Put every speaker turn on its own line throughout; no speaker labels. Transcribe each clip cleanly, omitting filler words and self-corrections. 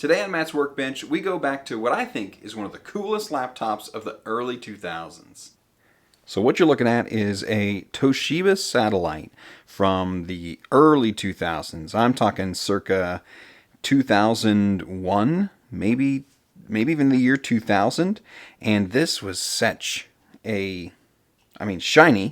Today on Matt's Workbench, we go back to what I think is one of the coolest laptops of the early 2000s. So what you're looking at is a Toshiba Satellite from the early 2000s. I'm talking circa 2001, maybe even the year 2000. And this was such shiny.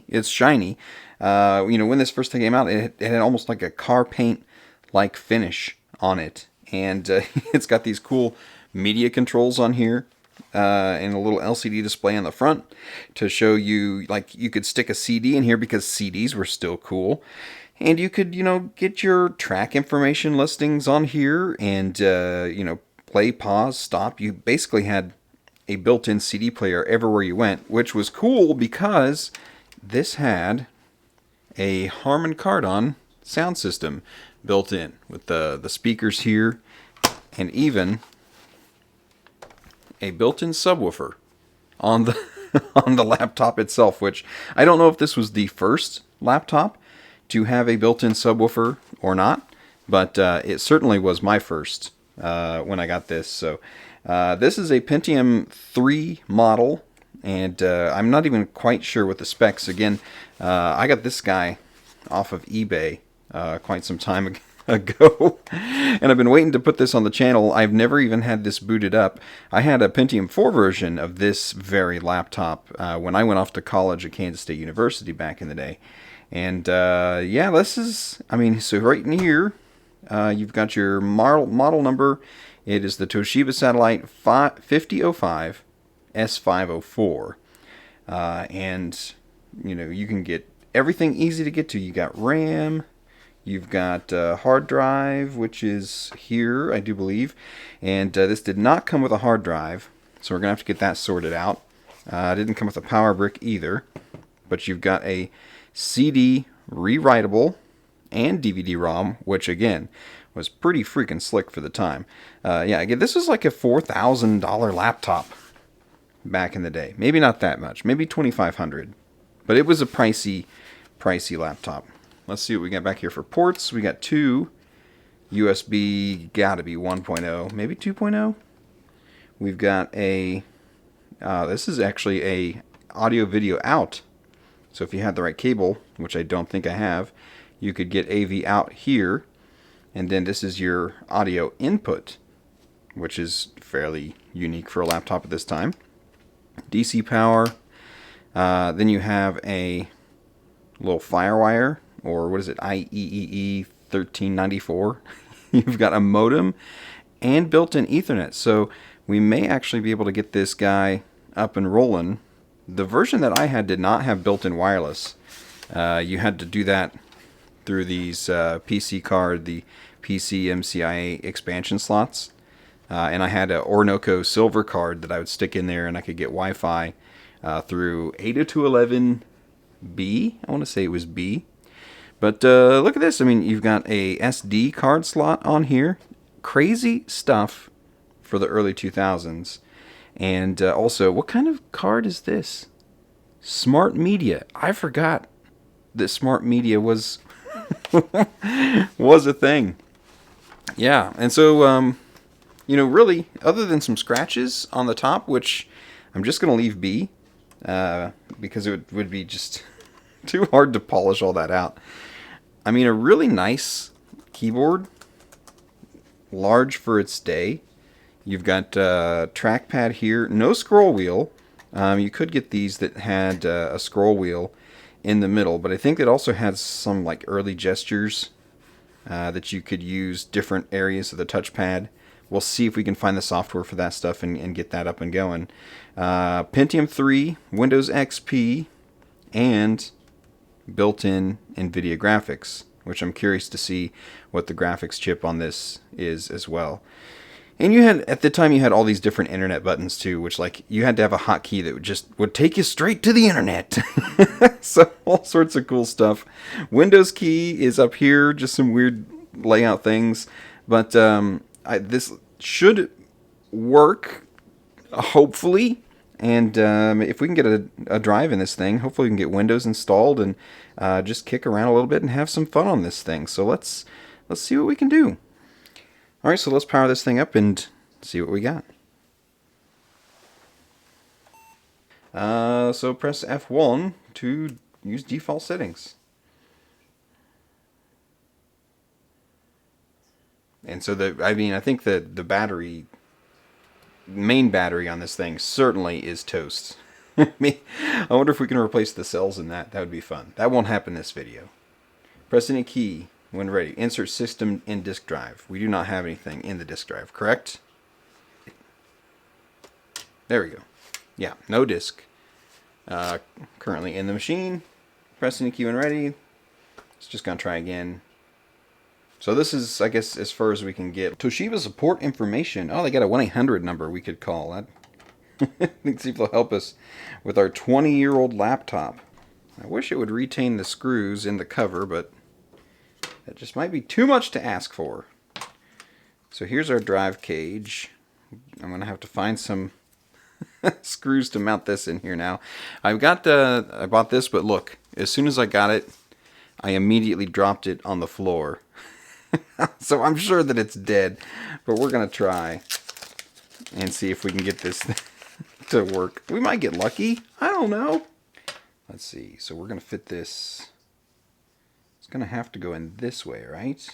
It's shiny. When this first thing came out, it had almost like a car paint-like finish on it. And it's got these cool media controls on here and a little LCD display on the front to show you, like, you could stick a CD in here because CDs were still cool. And you could, get your track information listings on here and, play, pause, stop. You basically had a built-in CD player everywhere you went, which was cool because this had a Harman Kardon sound system built in with the speakers here and even a built-in subwoofer on the on the laptop itself, which I don't know if this was the first laptop to have a built-in subwoofer or not, but it certainly was my first when I got this. So this is a Pentium 3 model, and I'm not even quite sure what the specs. Again, I got this guy off of eBay quite some time ago, and I've been waiting to put this on the channel. I've never even had this booted up. I had a Pentium 4 version of this very laptop when I went off to college at Kansas State University back in the day. And this is, so right in here, you've got your model number. It is the Toshiba Satellite 5005 S504. And, you can get everything easy to get to. You got RAM, you've got hard drive, which is here, I do believe. And this did not come with a hard drive, so we're going to have to get that sorted out. It didn't come with a power brick either. But you've got a CD rewritable and DVD-ROM, which again was pretty freaking slick for the time. Again, this was like a $4,000 laptop back in the day. Maybe not that much, maybe $2,500, but it was a pricey laptop. Let's see what we got back here for ports. We got two USB, gotta be 1.0, maybe 2.0. We've got a this is actually a audio video out. So if you had the right cable, which I don't think I have, you could get AV out here. And then this is your audio input, which is fairly unique for a laptop at this time. DC power. Then you have a little FireWire, or what is it, IEEE 1394. You've got a modem and built-in Ethernet. So we may actually be able to get this guy up and rolling. The version that I had did not have built-in wireless. You had to do that through these PC card, the PC MCIA expansion slots. And I had an Orinoco silver card that I would stick in there, and I could get Wi-Fi through 802.11b. I want to say it was B. But look at this. You've got a SD card slot on here. Crazy stuff for the early 2000s. And also, what kind of card is this? Smart Media. I forgot that Smart Media was was a thing. Yeah, and so, really, other than some scratches on the top, which I'm just going to leave be, because it would be just too hard to polish all that out. A really nice keyboard, large for its day. You've got trackpad here, no scroll wheel. You could get these that had a scroll wheel in the middle, but I think it also has some like early gestures that you could use different areas of the touchpad. We'll see if we can find the software for that stuff and get that up and going. Pentium 3, Windows XP, and built-in NVIDIA graphics, which I'm curious to see what the graphics chip on this is as well. And you had, at the time, you had all these different internet buttons too, which you had to have a hotkey that would take you straight to the internet. So all sorts of cool stuff. Windows key is up here, just some weird layout things. But this should work, hopefully. And if we can get a drive in this thing, hopefully we can get Windows installed and just kick around a little bit and have some fun on this thing. So let's see what we can do. All right, so let's power this thing up and see what we got. So press F1 to use default settings. And so I think that the main battery on this thing certainly is toast. I wonder if we can replace the cells in that. That would be fun. That won't happen this video. Press any key when ready. Insert system in disk drive. We do not have anything in the disk drive, correct? There we go. Yeah, no disk. Currently in the machine. Press any key when ready. It's just going to try again. So this is, I guess, as far as we can get. Toshiba support information. Oh, they got a 1-800 number we could call. Let's see if they'll help us with our 20-year-old laptop. I wish it would retain the screws in the cover, but that just might be too much to ask for. So here's our drive cage. I'm going to have to find some screws to mount this in here now. I bought this, but look, as soon as I got it, I immediately dropped it on the floor. So I'm sure that it's dead, but we're going to try and see if we can get this to work. We might get lucky. I don't know. Let's see. So we're going to fit this. It's going to have to go in this way, right?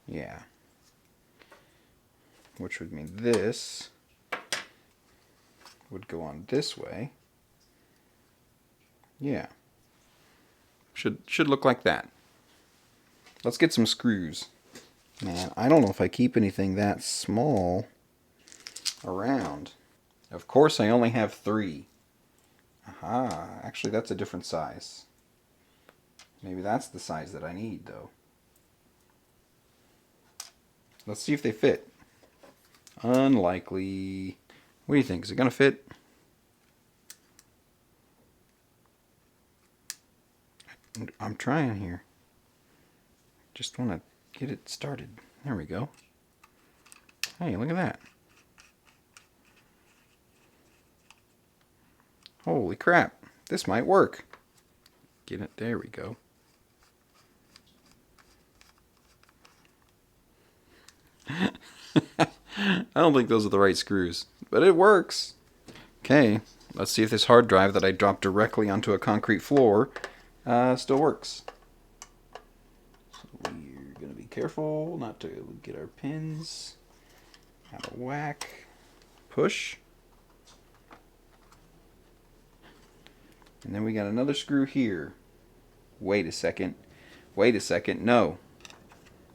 Yeah. Which would mean this would go on this way. Yeah. Should look like that. Let's get some screws. Man, I don't know if I keep anything that small around. Of course, I only have 3. Aha, actually that's a different size. Maybe that's the size that I need, though. Let's see if they fit. Unlikely. What do you think? Is it going to fit? I'm trying here. Just want to get it started. There we go. Hey, look at that. Holy crap. This might work. Get it. There we go. I don't think those are the right screws, but it works. Okay, let's see if this hard drive that I dropped directly onto a concrete floor still works. So we're going to be careful not to get our pins out of whack. Push. And then we got another screw here. Wait a second. Wait a second. No.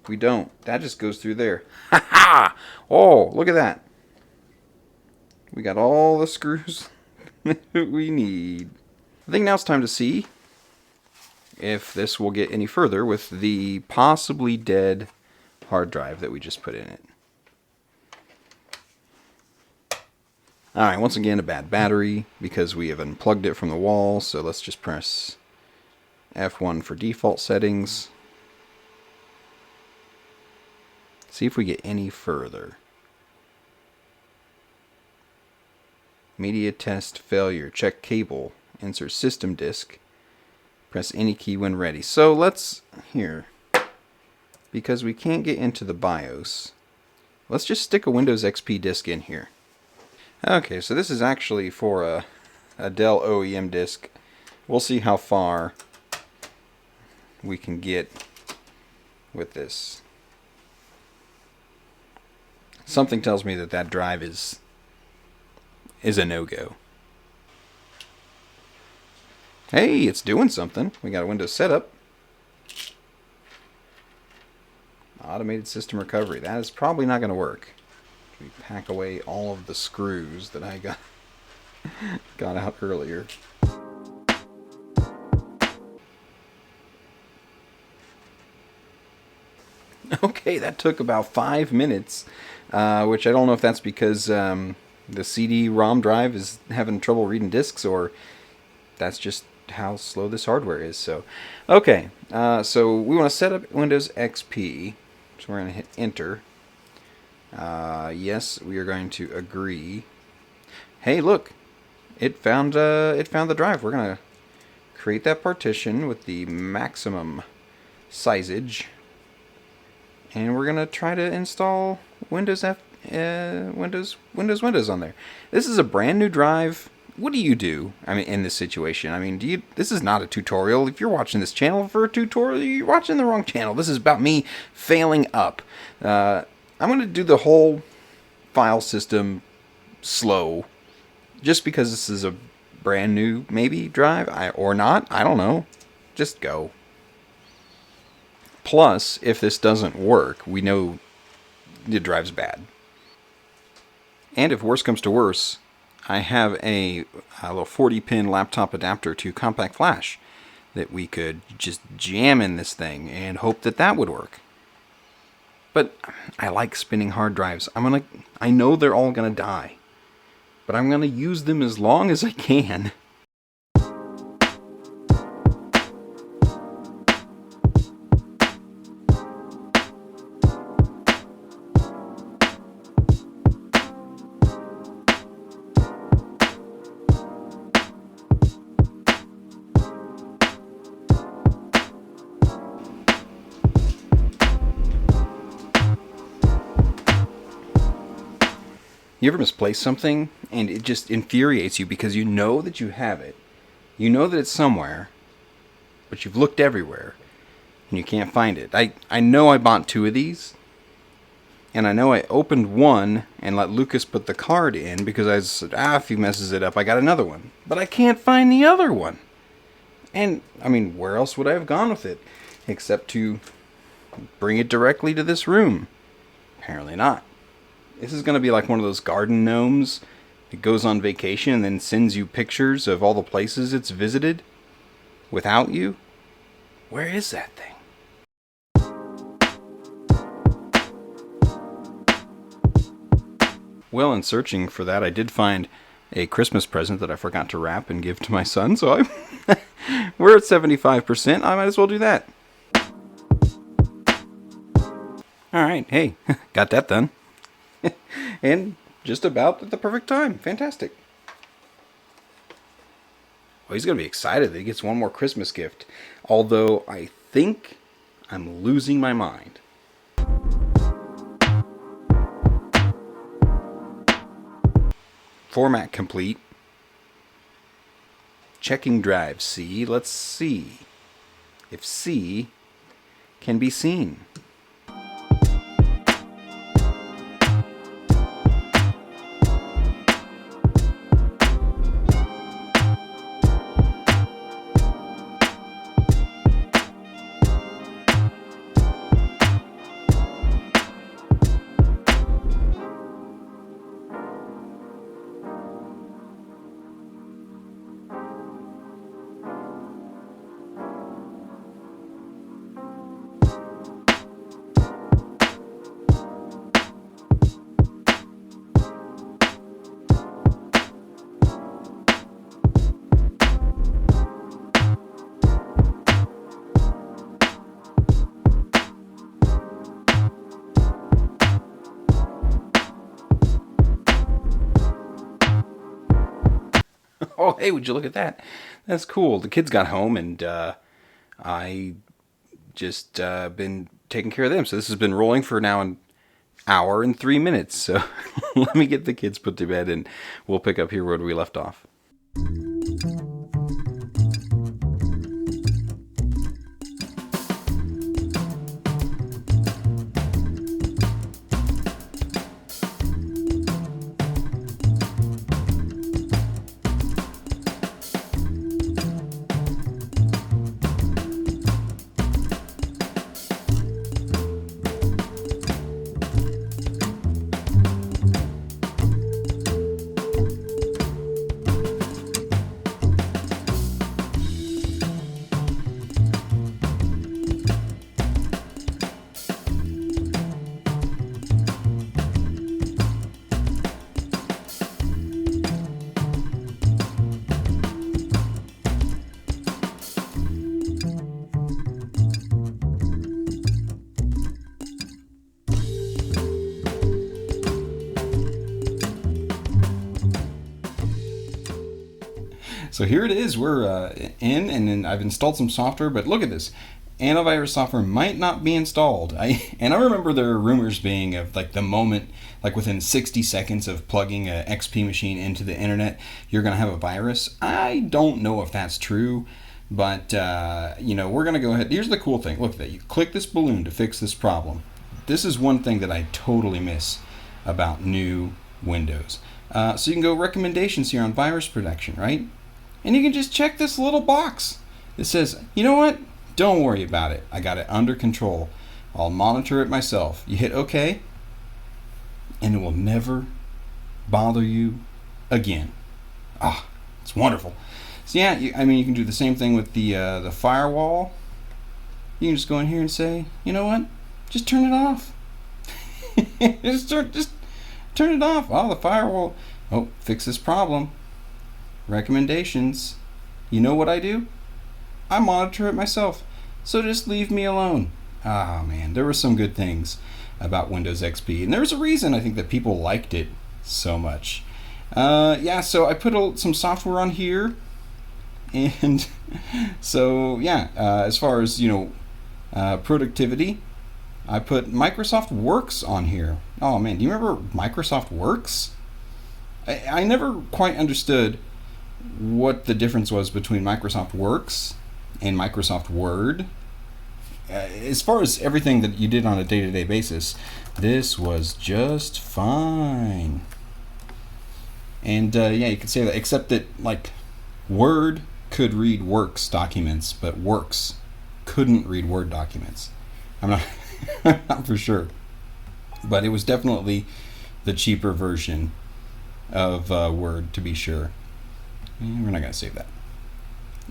We don't. That just goes through there. Ha ha! Oh, look at that. We got all the screws we need. I think now it's time to see if this will get any further with the possibly dead hard drive that we just put in it. Alright, once again a bad battery because we have unplugged it from the wall, so let's just press F1 for default settings. See if we get any further. Media test failure. Check cable. Insert system disk. Press any key when ready. So let's, here, because we can't get into the BIOS, let's just stick a Windows XP disk in here. Okay, so this is actually for a Dell OEM disk. We'll see how far we can get with this. Something tells me that that drive is a no-go. Hey, it's doing something. We got a Windows setup. Automated system recovery. That is probably not going to work. We pack away all of the screws that I got out earlier. Okay, that took about 5 minutes, which I don't know if that's because the CD-ROM drive is having trouble reading discs, or that's just how slow this hardware is. So, okay, so we want to set up Windows XP, so we're going to hit Enter. Yes, we are going to agree. Hey, look, it found the drive. We're going to create that partition with the maximum sizeage. and we're gonna try to install Windows on there. This is a brand new drive. What do you do? I mean, in this situation, I mean, This is not a tutorial. If you're watching this channel for a tutorial, you're watching the wrong channel. This is about me failing up. I'm gonna do the whole file system slow, just because this is a brand new maybe drive, or not. I don't know. Just go. Plus, if this doesn't work, we know the drive's bad. And if worse comes to worse, I have a little 40-pin laptop adapter to compact flash that we could just jam in this thing and hope that that would work. But I like spinning hard drives. I know they're all gonna die, but I'm gonna use them as long as I can. You ever misplace something and it just infuriates you because you know that you have it, you know that it's somewhere, but you've looked everywhere and you can't find it. I know I bought 2 of these, and I know I opened one and let Lucas put the card in because I said, if he messes it up, I got another one. But I can't find the other one. And, I mean, where else would I have gone with it except to bring it directly to this room? Apparently not. This is going to be like one of those garden gnomes that goes on vacation and then sends you pictures of all the places it's visited without you. Where is that thing? Well, in searching for that, I did find a Christmas present that I forgot to wrap and give to my son, so we're at 75%. I might as well do that. Alright, hey, got that done. And just about at the perfect time. Fantastic. Well, he's going to be excited that he gets one more Christmas gift. Although I think I'm losing my mind. Format complete. Checking drive C. Let's see if C can be seen. Oh, hey, would you look at that? That's cool. The kids got home, and I just been taking care of them. So this has been rolling for now an hour and 3 minutes. So let me get the kids put to bed, and we'll pick up here where we left off. So here it is. We're in, and then I've installed some software, but look at this. antivirus software might not be installed. I remember there were rumors being of like the moment, like within 60 seconds of plugging a XP machine into the internet, you're going to have a virus. I don't know if that's true, but we're going to go ahead. Here's the cool thing. Look at that. You click this balloon to fix this problem. This is one thing that I totally miss about new Windows. So you can go recommendations here on virus protection, right? And you can just check this little box. It says, you know what? Don't worry about it. I got it under control. I'll monitor it myself. You hit OK, and it will never bother you again. Ah, it's wonderful. So yeah, you can do the same thing with the firewall. You can just go in here and say, you know what? Just turn it off. just turn it off. Oh, the firewall. Oh, fix this problem. Recommendations. You know what I do? I monitor it myself. So just leave me alone. Ah, man, there were some good things about Windows XP, and there's a reason I think that people liked it so much. So I put some software on here, and so as far as productivity, I put Microsoft Works on here. Oh man, do you remember Microsoft Works? I never quite understood what the difference was between Microsoft Works and Microsoft Word. As far as everything that you did on a day-to-day basis, this was just fine. And you could say that, except that like Word could read Works documents, but Works couldn't read Word documents. I'm not, I'm not for sure, but it was definitely the cheaper version of Word, to be sure. We're not going to save that.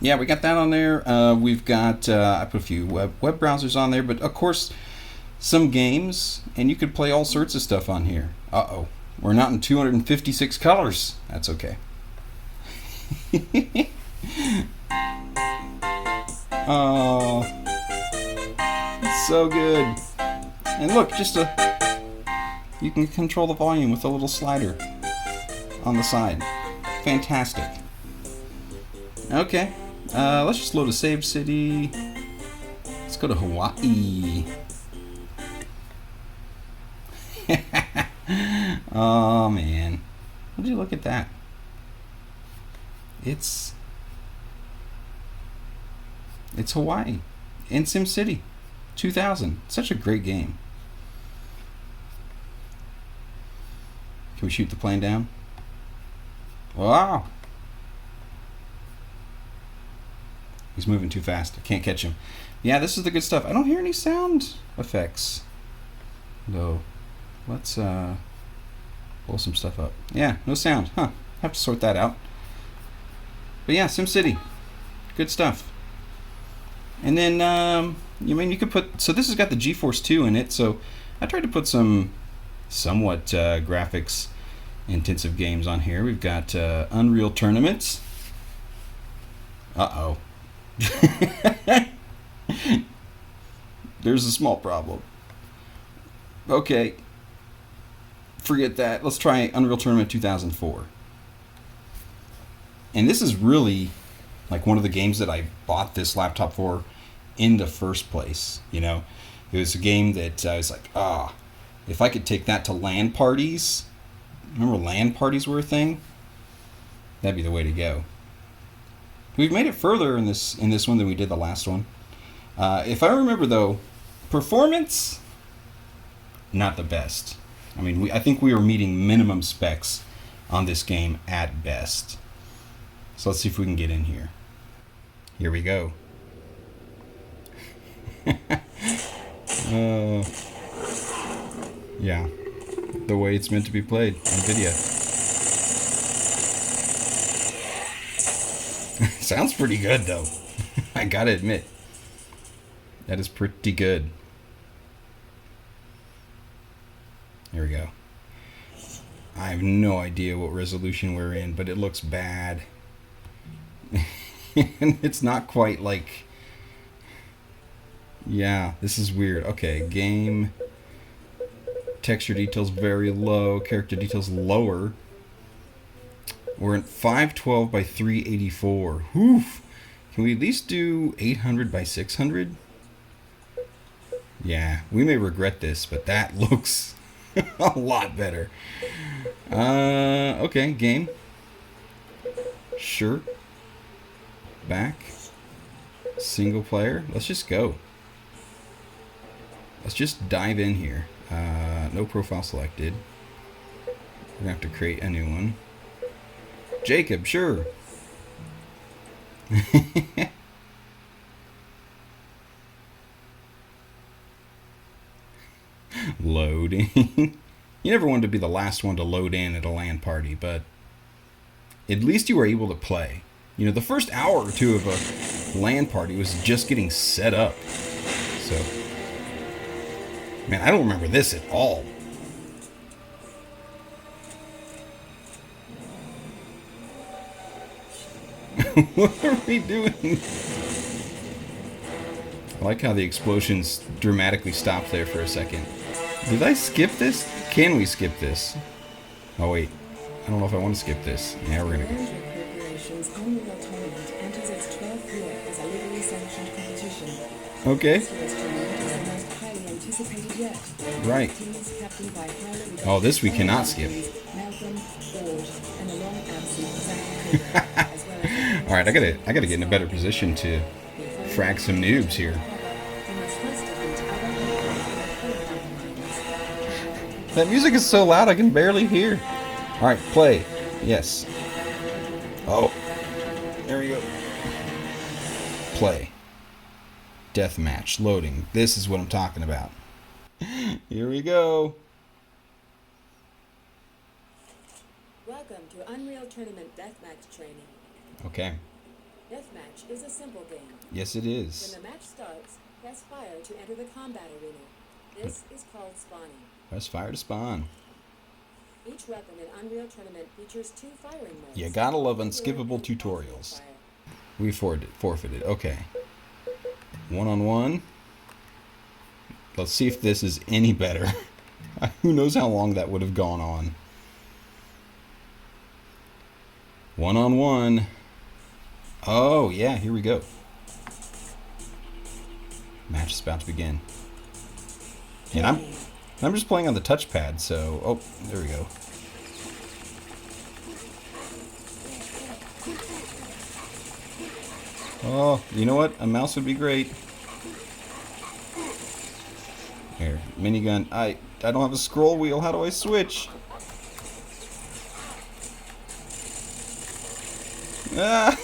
Yeah, we got that on there. We've got, I put a few web browsers on there, but of course, some games, and you could play all sorts of stuff on here. Uh-oh, we're not in 256 colors. That's okay. Oh, it's so good. And look, you can control the volume with a little slider on the side. Fantastic. Okay, let's just load a save city. Let's go to Hawaii. Oh man, would you look at that? It's Hawaii in SimCity 2000. Such a great game. Can we shoot the plane down? Wow. He's moving too fast. I can't catch him. Yeah, this is the good stuff. I don't hear any sound effects, though. Let's pull some stuff up. Yeah, no sound. Huh. Have to sort that out. But yeah, SimCity. Good stuff. And then, you could put... So this has got the GeForce 2 in it, so I tried to put some somewhat graphics intensive games on here. We've got Unreal Tournaments. Uh-oh. There's a small problem. Okay. Forget that. Let's try Unreal Tournament 2004. And this is really like one of the games that I bought this laptop for in the first place. It was a game that I was like, if I could take that to LAN parties. Remember LAN parties were a thing? That'd be the way to go. We've made it further in this one than we did the last one. If I remember though, performance, not the best. I think we were meeting minimum specs on this game at best. So let's see if we can get in here. Here we go. Yeah, the way it's meant to be played on video. Sounds pretty good though. I gotta admit, that is pretty good. Here we go. I have no idea what resolution we're in, but it looks bad. And it's not quite like... Yeah, this is weird. Okay, game. Texture details very low. Character details lower. We're at 512 by 384. Whew. Can we at least do 800 by 600? Yeah, we may regret this, but that looks a lot better. Okay, game. Sure. Back. Single player. Let's just go. Let's just dive in here. No profile selected. We're gonna have to create a new one. Jacob, sure. Loading. You never wanted to be the last one to load in at a LAN party, but at least you were able to play. You know, the first hour or two of a LAN party was just getting set up. So, man, I don't remember this at all. What are we doing? I like how the explosions dramatically stopped there for a second. Did I skip this? Can we skip this? Oh, wait. I don't know if I want to skip this. Yeah, we're going to go. Okay. Right. Oh, this we cannot skip. All right, I gotta get in a better position to frag some noobs here. That music is so loud I can barely hear. All right, play. Yes. Oh, there we go. Play. Deathmatch loading. This is what I'm talking about. Here we go.
Welcome to Unreal Tournament Deathmatch training.
Okay.
Deathmatch is a simple game.
Yes, it is.
When the match starts, press fire to enter the combat arena. This is called spawning.
Press fire to spawn.
Each weapon in Unreal Tournament features 2 firing modes.
You gotta love unskippable tutorials. We forfeited. Okay. 1-on-1. Let's see if this is any better. Who knows how long that would have gone on. 1-on-1. Oh, yeah, here we go. Match is about to begin. And I'm just playing on the touchpad, so... Oh, there we go. Oh, you know what? A mouse would be great. Here, minigun. I don't have a scroll wheel. How do I switch? Ah!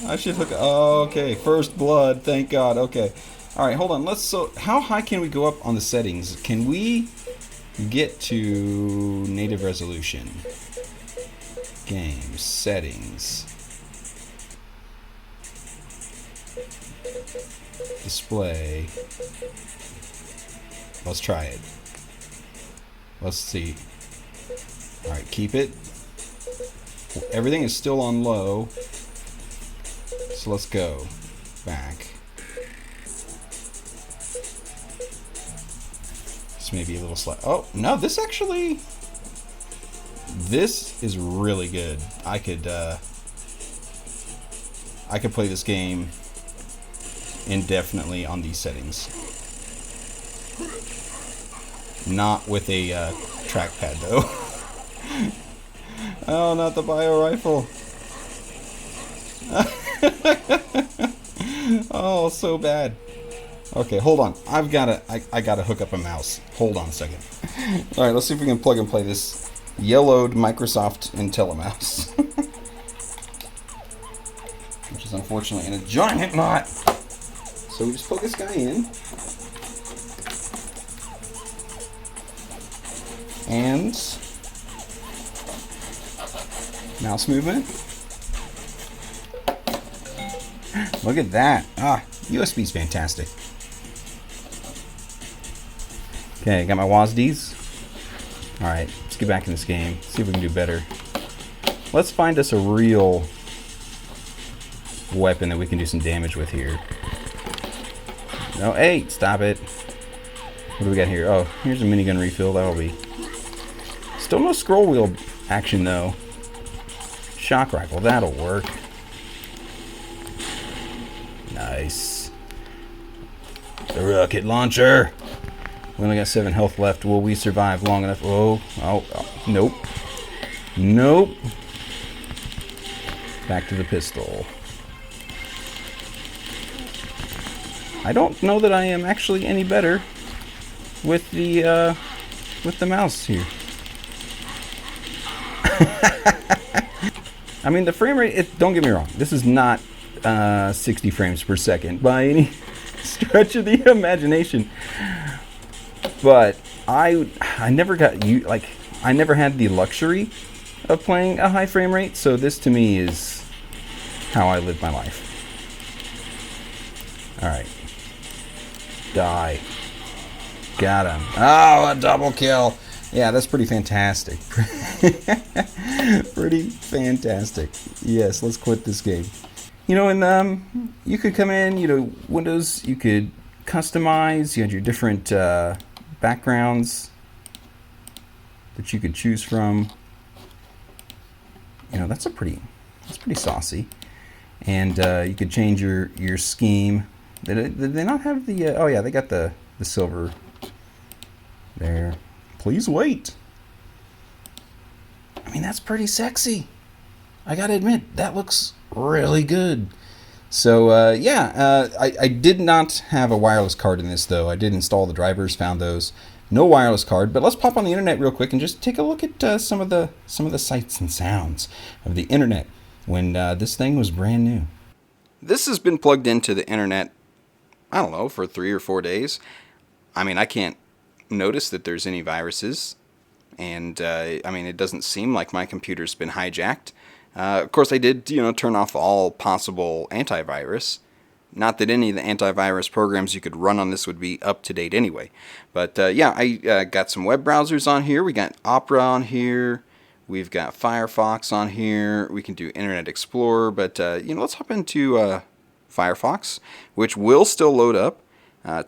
I should hook... Oh, okay, first blood. Thank God. Okay. All right, hold on. So, how high can we go up on the settings? Can we get to native resolution? Game settings. Display. Let's try it. Let's see. All right, keep it. Everything is still on low. So let's go back. This may be a little slow. Oh, no, this actually... This is really good. I could play this game indefinitely on these settings. Not with a trackpad, though. Oh, not the bio rifle. Oh, so bad. Okay, hold on. I gotta hook up a mouse. Hold on a second. All right, let's see if we can plug and play this yellowed Microsoft IntelliMouse. Which is unfortunately in a giant knot. So we just plug this guy in. And mouse movement. Look at that. Ah, USB's fantastic. Okay, got my WASDs. Alright, let's get back in this game. See if we can do better. Let's find us a real weapon that we can do some damage with here. No, hey, stop it. What do we got here? Oh, here's a minigun refill. That'll be... Still no scroll wheel action, though. Shock rifle. That'll work. Nice. The rocket launcher. We only got 7 health left. Will we survive long enough? Oh, nope. Nope. Back to the pistol. I don't know that I am actually any better with the mouse here. I mean, the frame rate, don't get me wrong, this is not 60 frames per second by any stretch of the imagination. But I never I never had the luxury of playing a high frame rate, so this to me is how I live my life. Alright. Die. Got him. Oh, a double kill. Yeah, that's pretty fantastic. Pretty fantastic. Yes, let's quit this game. You know, and you could come in, you know, Windows, you could customize. You had your different backgrounds that you could choose from. You know, that's pretty saucy. And you could change your scheme. Did they not have the? Oh yeah, they got the silver there. Please wait. I mean, that's pretty sexy. I gotta admit, that looks really good. So I did not have a wireless card in this though. I did install the drivers, found those. No wireless card, but let's pop on the internet real quick and just take a look at some of the sights and sounds of the internet when this thing was brand new. This has been plugged into the internet, I don't know, for 3 or 4 days. I mean, I can't notice that there's any viruses, and I mean, it doesn't seem like my computer's been hijacked. Of course, I did, turn off all possible antivirus. Not that any of the antivirus programs you could run on this would be up to date anyway. But I got some web browsers on here. We got Opera on here. We've got Firefox on here. We can do Internet Explorer. But let's hop into Firefox, which will still load up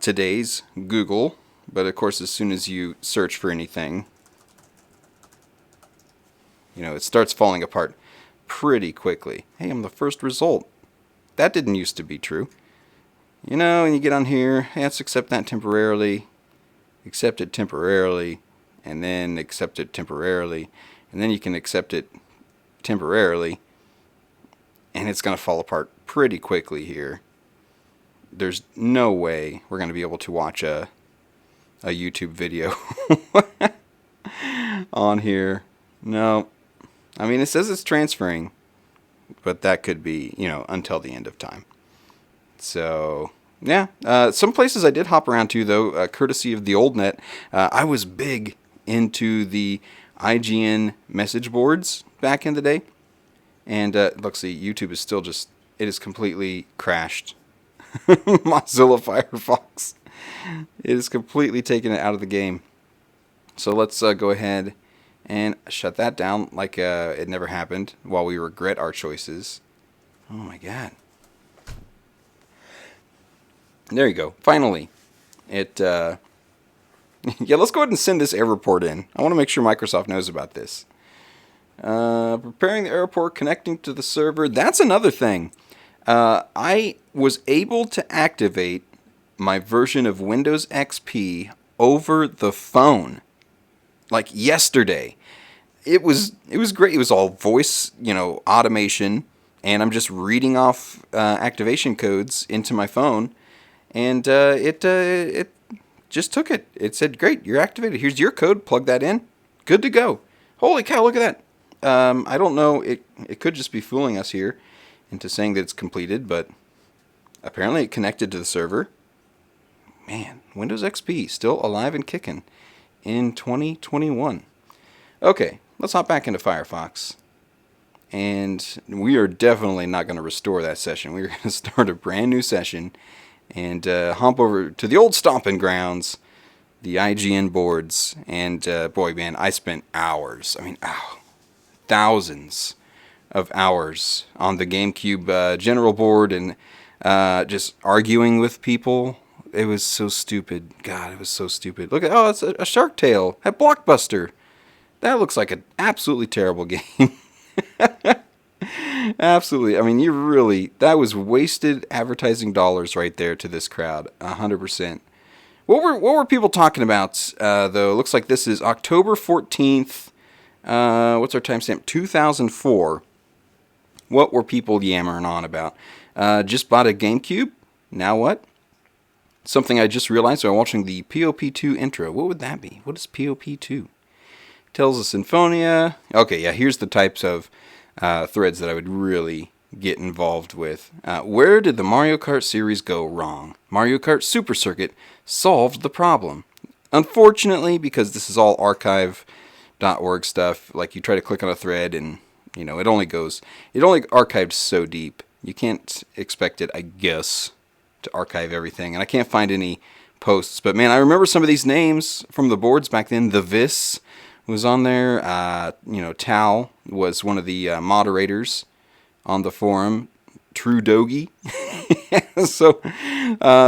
today's Google. But of course, as soon as you search for anything, it starts falling apart pretty quickly. Hey, I'm the first result. That didn't used to be true. And you get on here, hey, let's accept that temporarily, accept it temporarily, and then accept it temporarily, and then you can accept it temporarily, and it's going to fall apart pretty quickly here. There's no way we're going to be able to watch a YouTube video on here. No. I mean, it says it's transferring, but that could be, until the end of time. So, yeah. Some places I did hop around to, though, courtesy of the old net. I was big into the IGN message boards back in the day. And, look, see, YouTube is still just, it is completely crashed. Mozilla Firefox. It has completely taken it out of the game. So let's go ahead and shut that down like it never happened while we regret our choices. Oh my god. There you go. Finally. It, yeah, let's go ahead and send this error report in. I want to make sure Microsoft knows about this. Preparing the error report, connecting to the server. That's another thing. I was able to activate my version of Windows XP over the phone. Like yesterday. It was great. It was all voice, automation, and I'm just reading off activation codes into my phone, and it just took it. It said, "Great, you're activated. Here's your code. Plug that in. Good to go." Holy cow! Look at that. I don't know. It could just be fooling us here into saying that it's completed, but apparently it connected to the server. Man, Windows XP still alive and kicking in 2021. Okay, let's hop back into Firefox. And we are definitely not going to restore that session. We're going to start a brand new session and hump over to the old stomping grounds, the IGN boards. And boy, man, I spent hours, thousands of hours on the GameCube general board and just arguing with people. It was so stupid. God, it was so stupid. Look at, it's a Shark Tale at Blockbuster. That looks like an absolutely terrible game. Absolutely. I mean, that was wasted advertising dollars right there to this crowd. 100%. What were people talking about, though? It looks like this is October 14th. What's our timestamp? 2004. What were people yammering on about? Just bought a GameCube. Now what? Something I just realized while watching the POP2 intro. What would that be? What is POP2? Tells a Symphonia. Okay, yeah, here's the types of threads that I would really get involved with. Where did the Mario Kart series go wrong? Mario Kart Super Circuit solved the problem. Unfortunately, because this is all archive.org stuff, like you try to click on a thread and, it only archived so deep. You can't expect it, I guess, to archive everything. And I can't find any posts. But man, I remember some of these names from the boards back then. The Vis was on there. Tal was one of the moderators on the forum. True Dogie. So,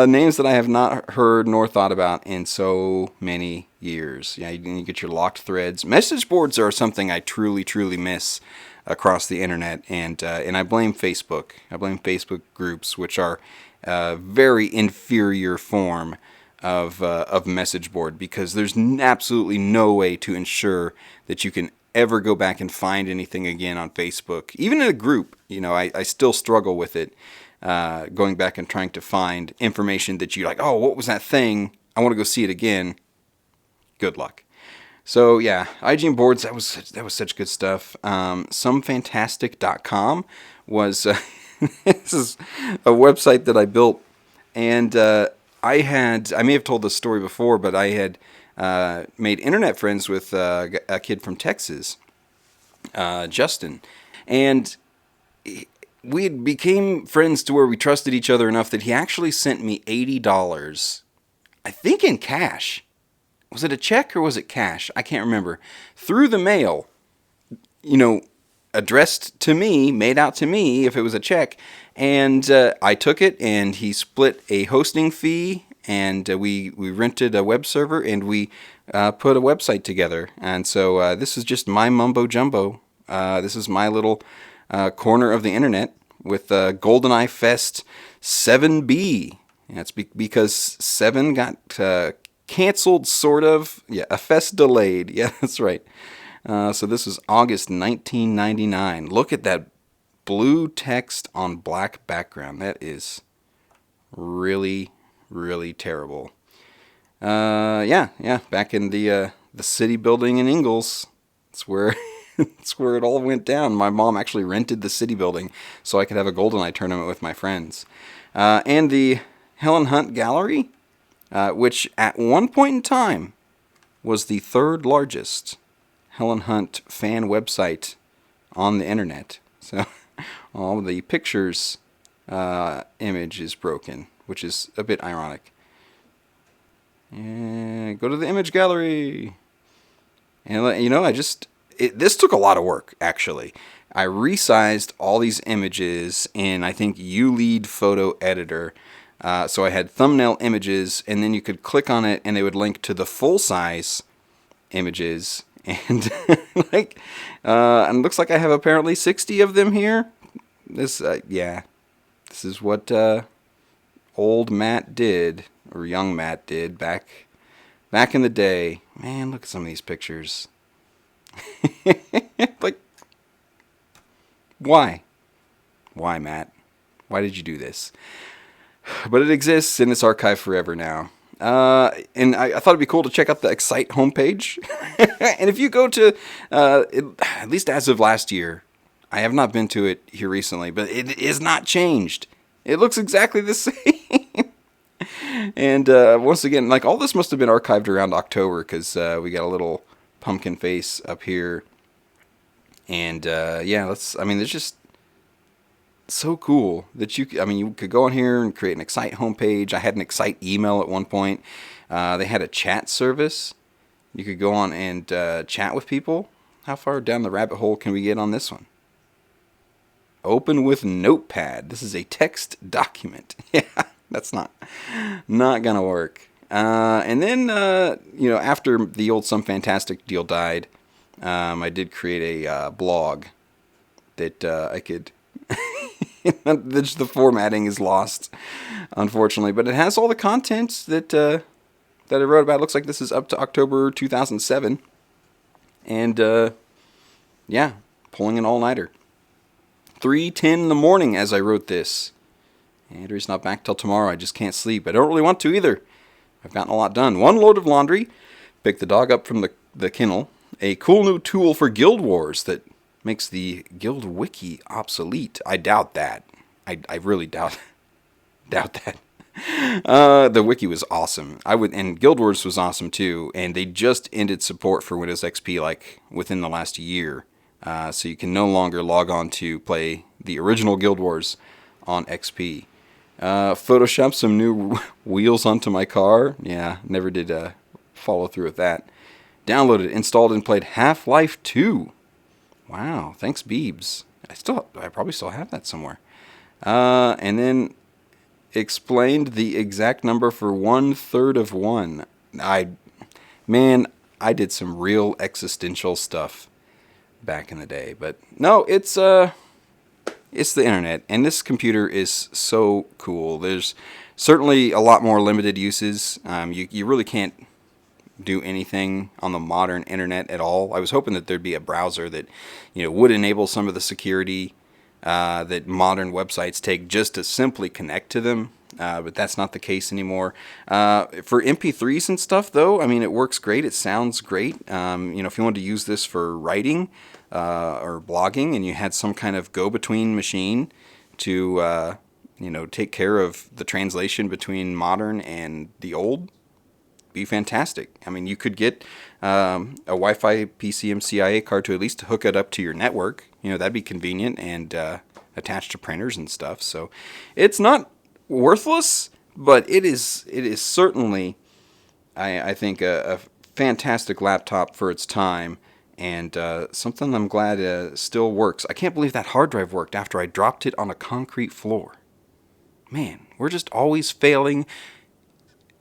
names that I have not heard nor thought about in so many years. Yeah, you get your locked threads. Message boards are something I truly, truly miss across the internet, and I blame Facebook. I blame Facebook groups, which are a very inferior form of message board, because there's absolutely no way to ensure that you can ever go back and find anything again on Facebook. Even in a group, I still struggle with it, going back and trying to find information that you're like, oh, what was that thing? I want to go see it again. Good luck. So yeah, IGN boards, that was such good stuff. Somefantastic.com was this is a website that I built, and I may have told this story before, but I had made internet friends with a kid from Texas, Justin, and we became friends to where we trusted each other enough that he actually sent me $80, I think in cash. Was it a check or was it cash? I can't remember. Through the mail, addressed to me, made out to me if it was a check. And I took it, and he split a hosting fee, and we rented a web server, and we put a website together. And so this is just my mumbo jumbo. This is my little corner of the internet with GoldenEye Fest 7B. And that's because 7 got canceled, sort of. Yeah, a fest delayed. Yeah, that's right. So this was August 1999. Look at that blue text on black background. That is really, really terrible. Yeah. Back in the city building in Ingalls. That's where that's where it all went down. My mom actually rented the city building so I could have a GoldenEye tournament with my friends. And the Helen Hunt Gallery, which at one point in time was the third largest Helen Hunt fan website on the internet. So all the pictures image is broken, which is a bit ironic. And go to the image gallery. And this took a lot of work, actually. I resized all these images in, I think, ULead Photo Editor. So I had thumbnail images, and then you could click on it, and they would link to the full-size images. And and it looks like I have apparently 60 of them here. This is what old Matt did, or young Matt did back in the day. Man, look at some of these pictures. Like, why, Matt? Why did you do this? But it exists, and it's archived forever now. And I thought it'd be cool to check out the Excite homepage. And if you go to, at least as of last year, I have not been to it here recently, but it is not changed. It looks exactly the same. And once again, like, all this must have been archived around October, because we got a little pumpkin face up here. And it's just so cool that you could go on here and create an Excite homepage. I had an Excite email at one point. They had a chat service. You could go on and chat with people. How far down the rabbit hole can we get on this one? Open with Notepad. This is a text document. Yeah, that's not gonna work. And then after the old Some Fantastic deal died, I did create a blog that I could. The formatting is lost, unfortunately, but it has all the content that I wrote about. It looks like this is up to October 2007, and yeah, pulling an all-nighter. 3:10 in the morning as I wrote this. Andrew's not back till tomorrow. I just can't sleep. I don't really want to either. I've gotten a lot done. One load of laundry. Picked the dog up from the kennel. A cool new tool for Guild Wars that makes the Guild Wiki obsolete. I doubt that. I really doubt that. The wiki was awesome. And Guild Wars was awesome too. And they just ended support for Windows XP like within the last year. So you can no longer log on to play the original Guild Wars on XP. Photoshopped some new wheels onto my car. Yeah, never did follow through with that. Downloaded, installed, and played Half-Life 2. Wow, thanks Beebs. I probably still have that somewhere. And then explained the exact number for 1/3 of 1. I did some real existential stuff back in the day, but no, it's the internet, and this computer is so cool. There's certainly a lot more limited uses. You really can't do anything on the modern internet at all. I was hoping that there'd be a browser that would enable some of the security that modern websites take just to simply connect to them, but that's not the case anymore. For MP3s and stuff, though, I mean, it works great. It sounds great. If you wanted to use this for writing or blogging, and you had some kind of go-between machine to take care of the translation between modern and the old, be fantastic. I mean, you could get a Wi-Fi PCMCIA card to at least hook it up to your network. That'd be convenient and attached to printers and stuff. So it's not worthless, but it is certainly, I think, a fantastic laptop for its time, and something I'm glad still works. I can't believe that hard drive worked after I dropped it on a concrete floor. Man, we're just always failing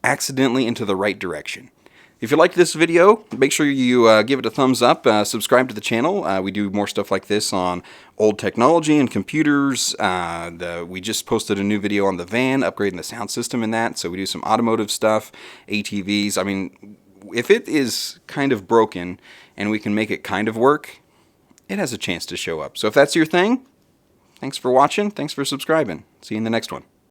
accidentally into the right direction. If you liked this video, make sure you give it a thumbs up, subscribe to the channel. We do more stuff like this on old technology and computers. We just posted a new video on the van, upgrading the sound system in that, so we do some automotive stuff, ATVs. I mean, if it is kind of broken and we can make it kind of work, it has a chance to show up. So if that's your thing, thanks for watching, thanks for subscribing. See you in the next one.